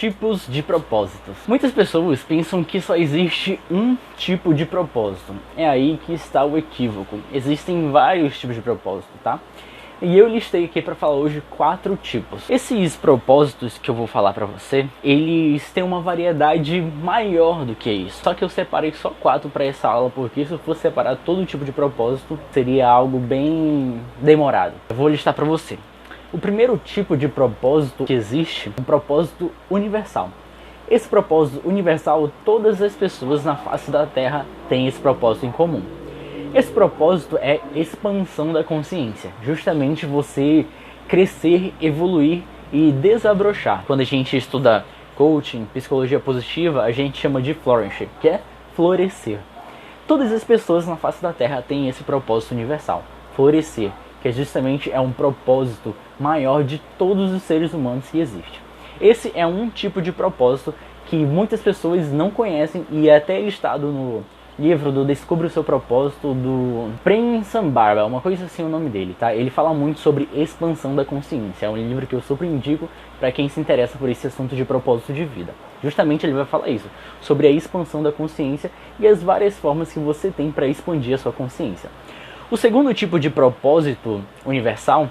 Tipos de propósitos. Muitas pessoas pensam que só existe um tipo de propósito. É aí que está o equívoco. Existem vários tipos de propósito, tá? E eu listei aqui para falar hoje 4 tipos. Esses propósitos que eu vou falar para você, eles têm uma variedade maior do que isso. Só que eu separei só 4 para essa aula, porque se eu fosse separar todo tipo de propósito, seria algo bem demorado. Eu vou listar para você. O primeiro tipo de propósito que existe é o propósito universal. Esse propósito universal, todas as pessoas na face da Terra têm esse propósito em comum. Esse propósito é expansão da consciência, justamente você crescer, evoluir e desabrochar. Quando a gente estuda coaching, psicologia positiva, a gente chama de flourish, que é florescer. Todas as pessoas na face da Terra têm esse propósito universal, florescer, que justamente é um propósito maior de todos os seres humanos que existe. Esse é um tipo de propósito que muitas pessoas não conhecem e é até listado no livro do Descubra o Seu Propósito, do Prem Sambarba, uma coisa assim o nome dele, tá? Ele fala muito sobre expansão da consciência, é um livro que eu super indico para quem se interessa por esse assunto de propósito de vida. Justamente ele vai falar isso, sobre a expansão da consciência e as várias formas que você tem para expandir a sua consciência. O segundo tipo de propósito universal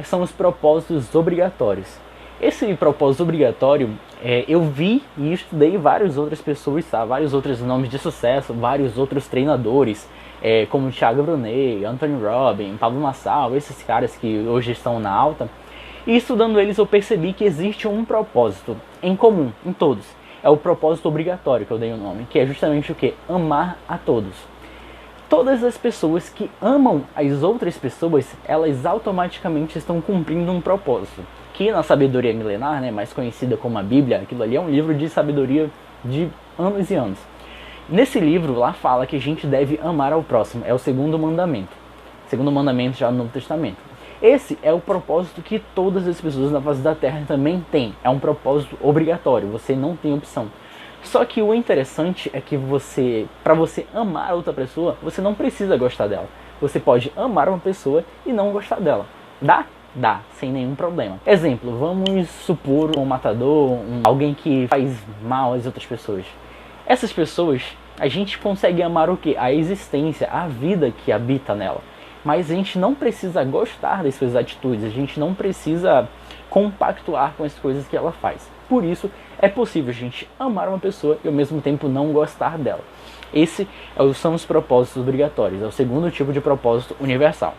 são os propósitos obrigatórios. Esse propósito obrigatório, eu vi e estudei várias outras pessoas, tá? Vários outros nomes de sucesso, vários outros treinadores, como Thiago Brunet, Anthony Robbins, Pablo Marçal, esses caras que hoje estão na alta. E estudando eles eu percebi que existe um propósito em comum, em todos. É o propósito obrigatório que eu dei o nome, que é justamente o quê? Amar a todos. Todas as pessoas que amam as outras pessoas, elas automaticamente estão cumprindo um propósito. Que na sabedoria milenar, mais conhecida como a Bíblia, aquilo ali é um livro de sabedoria de anos e anos. Nesse livro lá fala que a gente deve amar ao próximo, é o segundo mandamento. Segundo mandamento já no Novo Testamento. Esse é o propósito que todas as pessoas na face da Terra também têm. É um propósito obrigatório, você não tem opção. Só que o interessante é que para você amar outra pessoa, você não precisa gostar dela. Você pode amar uma pessoa e não gostar dela. Dá? Dá, sem nenhum problema. Exemplo, vamos supor um matador, alguém que faz mal às outras pessoas. Essas pessoas, a gente consegue amar o quê? A existência, a vida que habita nela. Mas a gente não precisa gostar das suas atitudes, a gente não precisa compactuar com as coisas que ela faz. Por isso, é possível a gente amar uma pessoa e ao mesmo tempo não gostar dela. Esses são os propósitos obrigatórios, é o segundo tipo de propósito universal.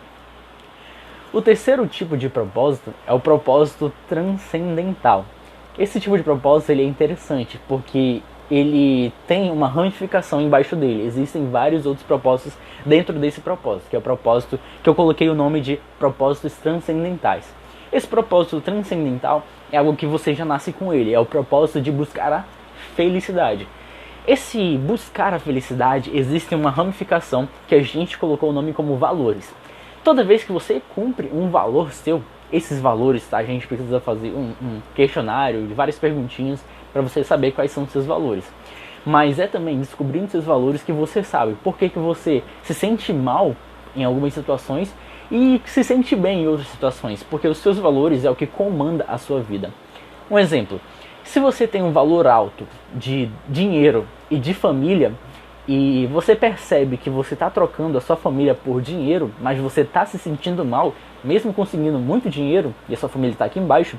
O terceiro tipo de propósito é o propósito transcendental. Esse tipo de propósito ele é interessante porque ele tem uma ramificação embaixo dele. Existem vários outros propósitos dentro desse propósito, que é o propósito que eu coloquei o nome de propósitos transcendentais. Esse propósito transcendental é algo que você já nasce com ele, é o propósito de buscar a felicidade. Esse buscar a felicidade existe uma ramificação que a gente colocou o nome como valores. Toda vez que você cumpre um valor seu, esses valores, tá? A gente precisa fazer um questionário de várias perguntinhas para você saber quais são os seus valores. Mas é também descobrindo seus valores que você sabe por que você se sente mal em algumas situações e se sente bem em outras situações, porque os seus valores é o que comanda a sua vida. Um exemplo, se você tem um valor alto de dinheiro e de família, e você percebe que você está trocando a sua família por dinheiro, mas você está se sentindo mal, mesmo conseguindo muito dinheiro, e a sua família está aqui embaixo,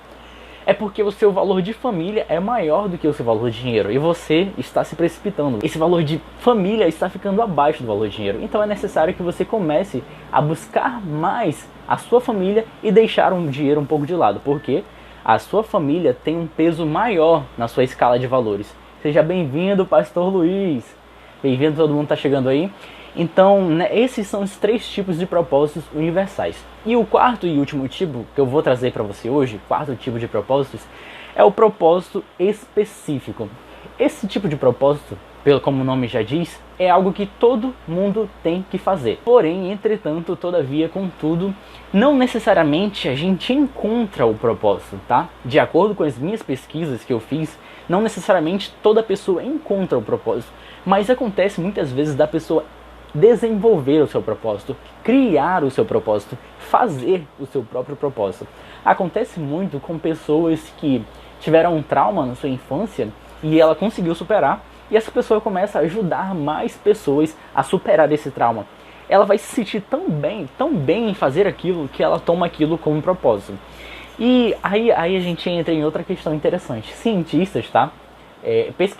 é porque o seu valor de família é maior do que o seu valor de dinheiro, e você está se precipitando. Esse valor de família está ficando abaixo do valor de dinheiro, então é necessário que você comece a buscar mais a sua família e deixar o dinheiro um pouco de lado, porque a sua família tem um peso maior na sua escala de valores. Seja bem-vindo, Pastor Luiz! Bem-vindo, todo mundo está chegando aí. Então, esses são os 3 tipos de propósitos universais. E o quarto e último tipo que eu vou trazer para você hoje, quarto tipo de propósitos, é o propósito específico. Esse tipo de propósito, como o nome já diz, é algo que todo mundo tem que fazer. Porém, entretanto, todavia, contudo, não necessariamente a gente encontra o propósito, tá? De acordo com as minhas pesquisas que eu fiz, não necessariamente toda pessoa encontra o propósito, mas acontece muitas vezes da pessoa desenvolver o seu propósito, criar o seu propósito, fazer o seu próprio propósito. Acontece muito com pessoas que tiveram um trauma na sua infância e ela conseguiu superar, e essa pessoa começa a ajudar mais pessoas a superar esse trauma. Ela vai se sentir tão bem em fazer aquilo, que ela toma aquilo como propósito. E aí a gente entra em outra questão interessante. Cientistas, tá?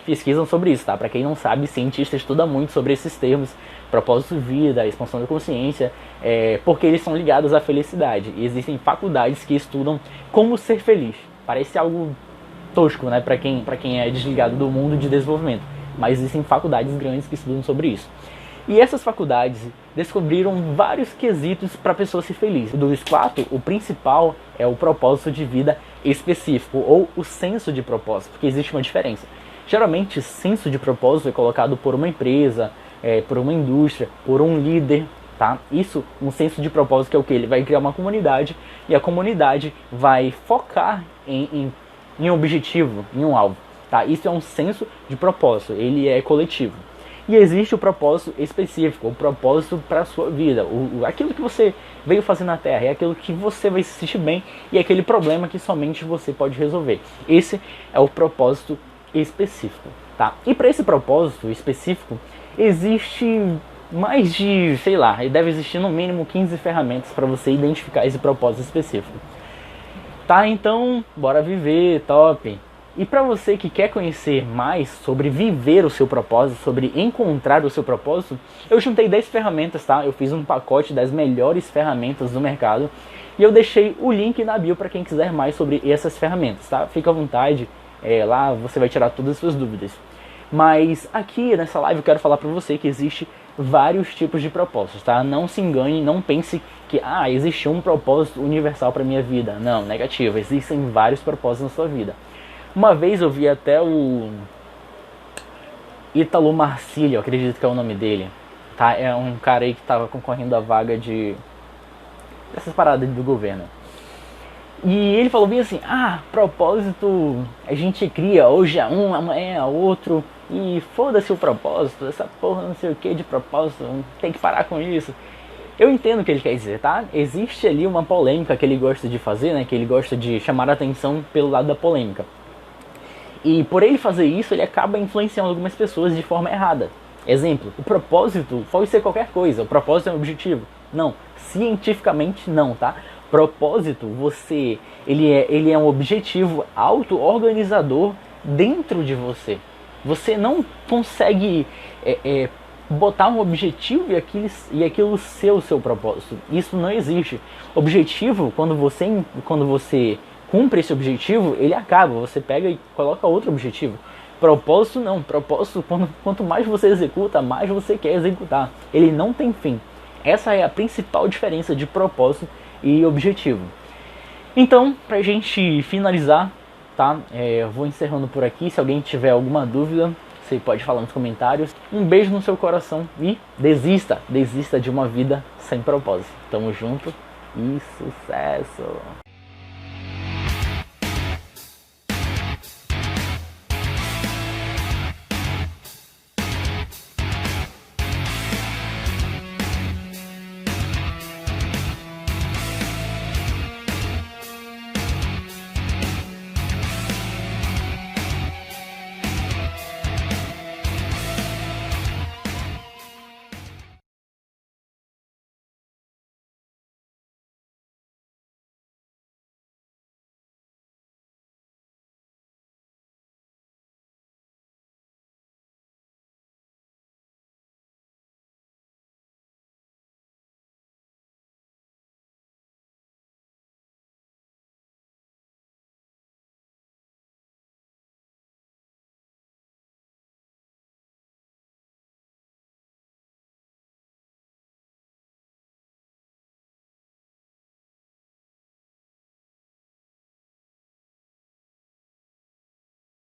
Pesquisam sobre isso, tá? Para quem não sabe, cientistas estudam muito sobre esses termos, propósito de vida, expansão da consciência, porque eles são ligados à felicidade. E existem faculdades que estudam como ser feliz. Parece algo tosco, né? Para quem é desligado do mundo de desenvolvimento. Mas existem faculdades grandes que estudam sobre isso. E essas faculdades descobriram vários quesitos para a pessoa ser feliz. Dos 4, o principal é o propósito de vida específico, ou o senso de propósito, porque existe uma diferença. Geralmente, senso de propósito é colocado por uma empresa, por uma indústria, por um líder, tá? Isso, um senso de propósito, que é o que? Ele vai criar uma comunidade, e a comunidade vai focar em um objetivo, em um alvo, tá? Isso é um senso de propósito, ele é coletivo. E existe o propósito específico, o propósito para a sua vida, aquilo que você veio fazer na Terra, é aquilo que você vai se sentir bem e aquele problema que somente você pode resolver. Esse é o propósito específico, tá? E para esse propósito específico, existe mais de, sei lá, deve existir no mínimo 15 ferramentas para você identificar esse propósito específico. Tá, então, bora viver, top! E para você que quer conhecer mais sobre viver o seu propósito, sobre encontrar o seu propósito, eu juntei 10 ferramentas, tá? Eu fiz um pacote das melhores ferramentas do mercado e eu deixei o link na bio para quem quiser mais sobre essas ferramentas, tá? Fica à vontade, lá você vai tirar todas as suas dúvidas. Mas aqui nessa live eu quero falar para você que existe vários tipos de propósitos, tá? Não se engane, não pense que existe um propósito universal para minha vida. Não, negativo, existem vários propósitos na sua vida. Uma vez eu vi até o Ítalo Marcílio, acredito que é o nome dele, tá? É um cara aí que estava concorrendo à vaga dessas paradas do governo. E ele falou bem assim, propósito a gente cria, hoje é um, amanhã é outro, e foda-se o propósito, essa porra não sei o que de propósito, tem que parar com isso. Eu entendo o que ele quer dizer, tá? Existe ali uma polêmica que ele gosta de fazer, né? Que ele gosta de chamar a atenção pelo lado da polêmica. E por ele fazer isso, ele acaba influenciando algumas pessoas de forma errada. Exemplo, o propósito pode ser qualquer coisa, o propósito é um objetivo. Não, cientificamente não, tá? Propósito, ele é um objetivo auto-organizador dentro de você. Você não consegue botar um objetivo e aquilo ser o seu propósito. Isso não existe. Objetivo, quando você cumpre esse objetivo, ele acaba, você pega e coloca outro objetivo. Propósito não, propósito, quanto mais você executa, mais você quer executar. Ele não tem fim. Essa é a principal diferença de propósito e objetivo. Então, pra gente finalizar, tá? Eu vou encerrando por aqui. Se alguém tiver alguma dúvida, você pode falar nos comentários. Um beijo no seu coração e desista de uma vida sem propósito. Tamo junto e sucesso!